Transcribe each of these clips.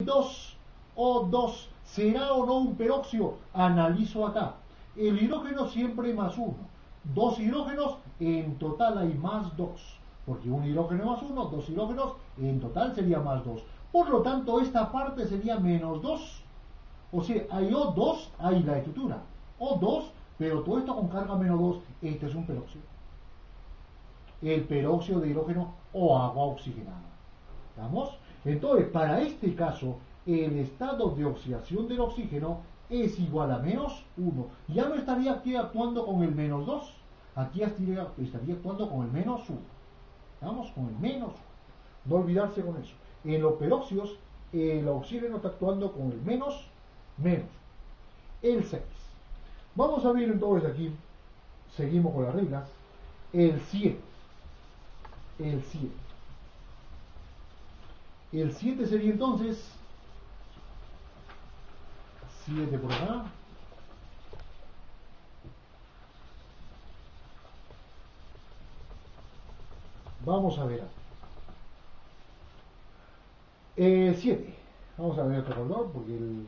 2 O2, ¿será o no un peróxido? Analizo acá. El hidrógeno siempre más 1. Dos hidrógenos, en total hay más 2. Porque un hidrógeno más 1, dos hidrógenos, en total sería más 2. Por lo tanto, esta parte sería menos 2. O sea, hay O2, hay la estructura O2, pero todo esto con carga menos 2. Este es un peróxido. El peróxido de hidrógeno o agua oxigenada. ¿Estamos? Entonces, para este caso, el estado de oxidación del oxígeno es igual a menos 1. Ya no estaría aquí actuando con el menos 2. Aquí estaría actuando con el menos 1. ¿Estamos? Con el menos 1. No olvidarse con eso. En los peróxidos, el oxígeno está actuando con el menos. El 6. Vamos a ver entonces aquí, seguimos con las reglas, el 7. El 7 sería entonces 7 por acá. Vamos a ver. 7. Vamos a ver otro color, porque el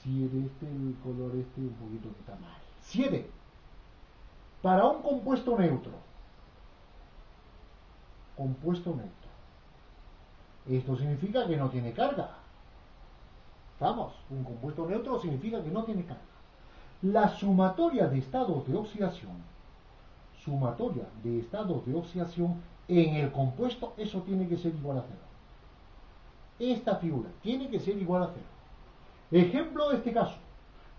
7 el color un poquito está mal. 7. Para un compuesto neutro. Esto significa que no tiene carga. ¿Estamos? Un compuesto neutro significa que no tiene carga. La sumatoria de estados de oxidación en el compuesto, eso tiene que ser igual a 0. Esta figura tiene que ser igual a 0. Ejemplo de este caso.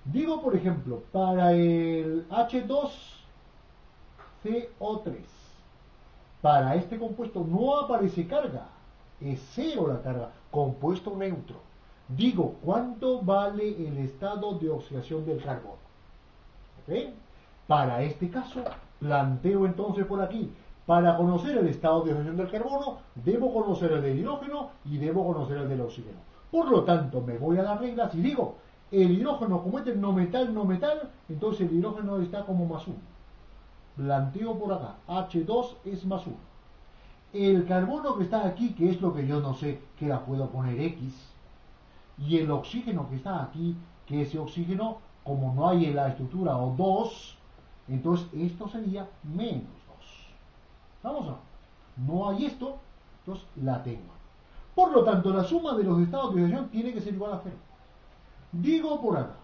Digo, por ejemplo, para el H2CO3, para este compuesto no aparece carga. Es 0 la carga. Compuesto neutro. Digo, ¿cuánto vale el estado de oxidación del carbono? ¿Ok? Para este caso, planteo entonces por aquí. Para conocer el estado de oxidación del carbono, debo conocer el del hidrógeno y debo conocer el del oxígeno. Por lo tanto, me voy a las reglas y digo, el hidrógeno como este no metal, entonces el hidrógeno está como más 1. Planteo por acá, H2 es más 1. El carbono que está aquí, que es lo que yo no sé, que la puedo poner X, y el oxígeno que está aquí, que ese oxígeno, como no hay en la estructura O2, entonces esto sería menos 2. ¿Vamos a ver? No hay esto, entonces la tengo. Por lo tanto, la suma de los estados de oxidación tiene que ser igual a 0. Digo por acá,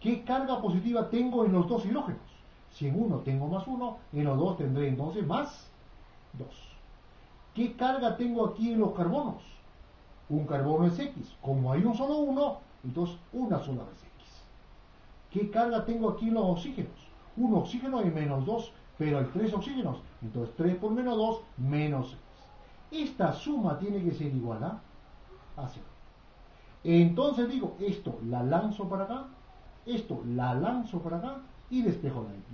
¿qué carga positiva tengo en los dos hidrógenos? Si en uno tengo más 1, en los dos tendré entonces más 2. ¿Qué carga tengo aquí en los carbonos? Un carbono es X. Como hay un solo 1, entonces una sola vez X. ¿Qué carga tengo aquí en los oxígenos? Un oxígeno hay menos 2, pero hay 3 oxígenos. Entonces 3 por menos 2, menos X. Esta suma tiene que ser igual a 0. Entonces digo, esto la lanzo para acá, esto la lanzo para acá y despejo la X.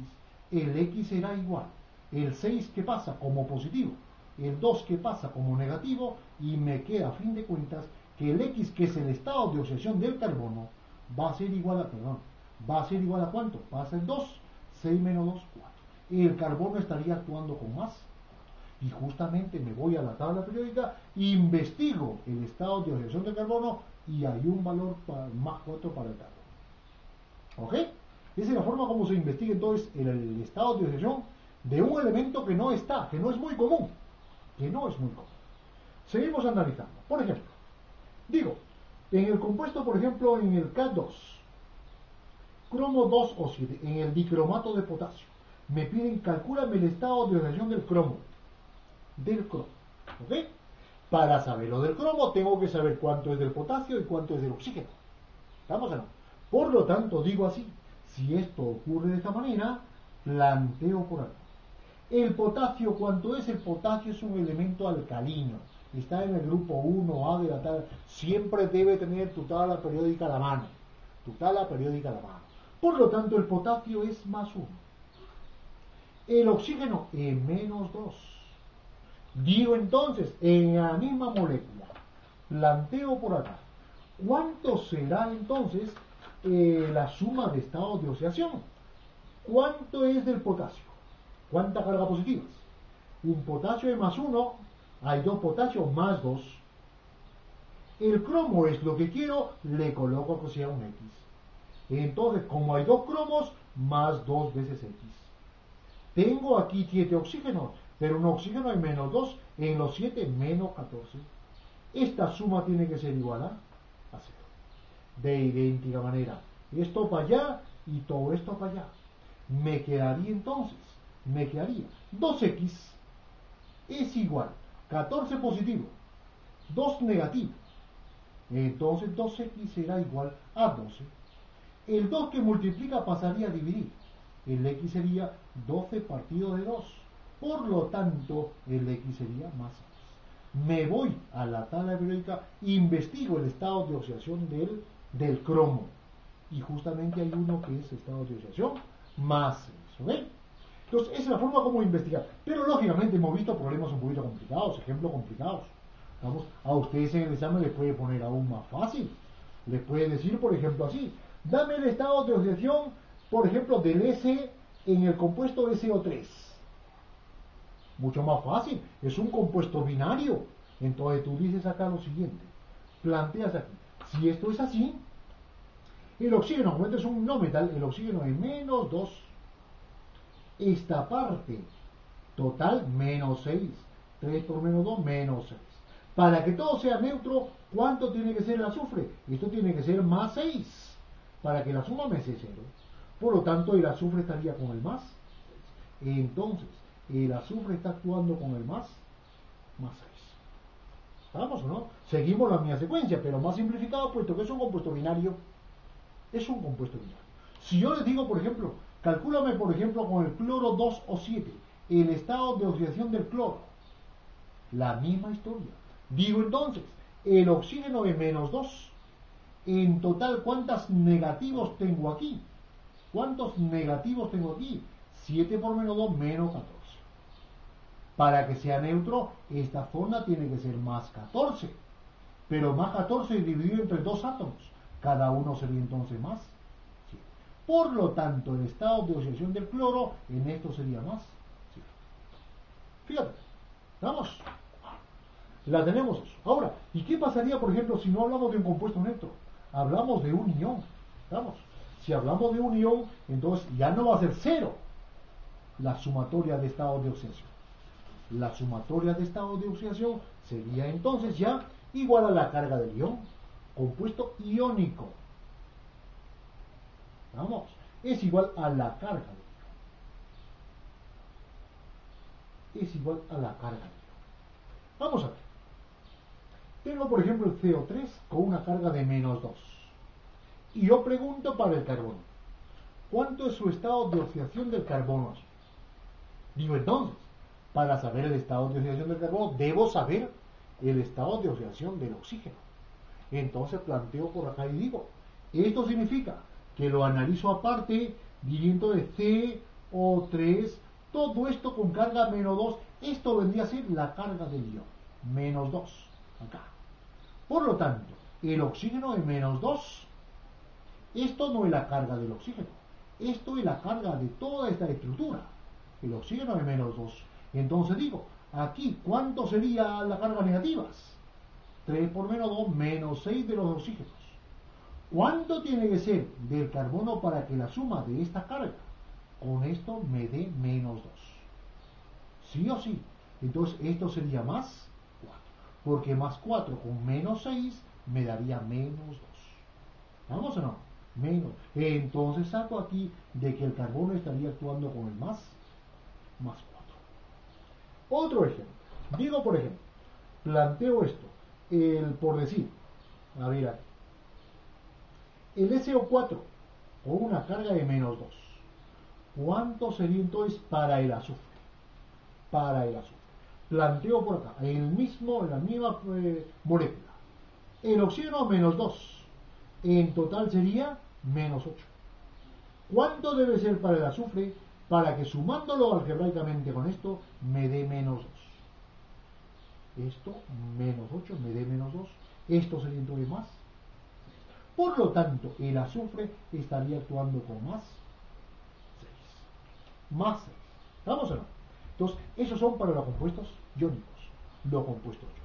El X será igual. El 6 que pasa como positivo, el 2 que pasa como negativo, y me queda a fin de cuentas que el X, que es el estado de oxidación del carbono, va a ser igual a, ¿cuánto? Va a ser 2, 6 menos 2, 4. El carbono estaría actuando con más. Y justamente me voy a la tabla periódica, investigo el estado de oxidación del carbono y hay un valor más 4 para el carbono. ¿Ok? Esa es la forma como se investiga entonces el estado de oxidación de un elemento que no está, que no es muy común. Seguimos analizando. Por ejemplo, digo, en el compuesto, por ejemplo, en el K2, cromo 2 o 7, en el dicromato de potasio, me piden, calcúlame el estado de oxidación del cromo. ¿Ok? Para saber lo del cromo, tengo que saber cuánto es del potasio y cuánto es del oxígeno. ¿Estamos o no? Por lo tanto, digo así, si esto ocurre de esta manera, planteo por acá. El potasio, ¿cuánto es? El potasio es un elemento alcalino. Está en el grupo 1A de la tabla. Siempre debe tener tu tabla periódica a la mano. Por lo tanto, el potasio es más 1. El oxígeno es menos 2. Digo entonces, en la misma molécula, planteo por acá, ¿cuánto será entonces la suma de estados de oxidación? ¿Cuánto es del potasio? ¿Cuánta carga positiva? Un potasio de más 1, hay 2 potasios más 2. El cromo es lo que quiero, le coloco que sea un X. Entonces, como hay dos cromos, más 2 veces X. Tengo aquí 7 oxígenos, pero un oxígeno hay menos 2, en los 7 menos 14. Esta suma tiene que ser igual a 0. De idéntica manera, esto para allá y todo esto para allá. Me quedaría entonces, 2X es igual 14 positivo, 2 negativo. Entonces 2X será igual a 12. El 2 que multiplica pasaría a dividir. El X sería 12 partido de 2. Por lo tanto, el X sería más 6. Me voy a la tabla periódica, investigo el estado de oxidación del cromo. Y justamente hay uno que es estado de oxidación más 6. ¿Ok? Entonces, esa es la forma como investigar. Pero lógicamente hemos visto problemas un poquito complicados, ejemplos complicados. Vamos, a ustedes en el examen les puede poner aún más fácil. Les puede decir, por ejemplo, así: dame el estado de oxidación, por ejemplo, del S en el compuesto SO3. Mucho más fácil, es un compuesto binario. Entonces tú dices acá lo siguiente, planteas aquí: si esto es así, el oxígeno, como este es un no metal, el oxígeno es menos 2. Esta parte total, menos 6. 3 por menos 2, menos 6. Para que todo sea neutro, ¿cuánto tiene que ser el azufre? Esto tiene que ser más 6, para que la suma me sea 0. Por lo tanto, el azufre estaría con el más 6. Entonces, el azufre está actuando con el más 6. ¿Estamos o no? Seguimos la misma secuencia, pero más simplificado, puesto que es un compuesto binario. Es un compuesto binario. Si yo les digo, por ejemplo, calcúlame, por ejemplo, con el cloro 2O7, el estado de oxidación del cloro. La misma historia. Digo entonces, el oxígeno es menos 2. En total, ¿cuántos negativos tengo aquí? ¿Cuántos negativos tengo aquí? 7 por menos 2, menos 14. Para que sea neutro, esta zona tiene que ser más 14. Pero más 14 dividido entre dos átomos. Cada uno sería entonces más 7. Por lo tanto, el estado de oxidación del cloro en esto sería más 7. Fíjate, vamos. La tenemos eso. Ahora, ¿y qué pasaría, por ejemplo, si no hablamos de un compuesto neutro? Hablamos de un ion. ¿Vamos? Si hablamos de un ion, entonces ya no va a ser 0 la sumatoria de estados de oxidación. La sumatoria de estados de oxidación sería entonces ya igual a la carga del ion. Compuesto iónico. Vamos, es igual a la carga del ion. Es igual a la carga del ion. Vamos a ver. Tengo, por ejemplo, el CO3 con una carga de menos 2. Y yo pregunto para el carbono: ¿cuánto es su estado de oxidación del carbono aquí? Digo entonces, para saber el estado de oxidación del carbono, debo saber el estado de oxidación del oxígeno. Entonces planteo por acá y digo, esto significa que lo analizo aparte, diciendo de CO3, todo esto con carga menos 2, esto vendría a ser la carga del ion, menos 2, acá. Por lo tanto, el oxígeno es menos 2. Esto no es la carga del oxígeno, esto es la carga de toda esta estructura. El oxígeno es menos 2. Entonces digo, aquí, ¿cuánto sería la carga negativas? 3 por menos 2, menos 6 de los oxígenos. ¿Cuánto tiene que ser del carbono para que la suma de esta carga con esto me dé menos 2? ¿Sí o sí? Entonces esto sería más 4. Porque más 4 con menos 6 me daría menos 2. ¿Vamos o no? Menos. Entonces saco aquí de que el carbono estaría actuando con el más 4. Otro ejemplo. Digo, por ejemplo, planteo esto. Por decir, a ver aquí, el SO4 con una carga de menos 2. ¿Cuánto sería entonces para el azufre? Para el azufre. Planteo por acá, la misma molécula. El oxígeno menos 2. En total sería menos 8. ¿Cuánto debe ser para el azufre para que sumándolo algebraicamente con esto me dé menos 2? Esto, menos 8, me dé menos 2. Esto sería entonces más. Por lo tanto, el azufre estaría actuando con más 6. Más 6. ¿Vamos o no? Entonces, esos son para los compuestos iónicos. Los compuestos iónicos.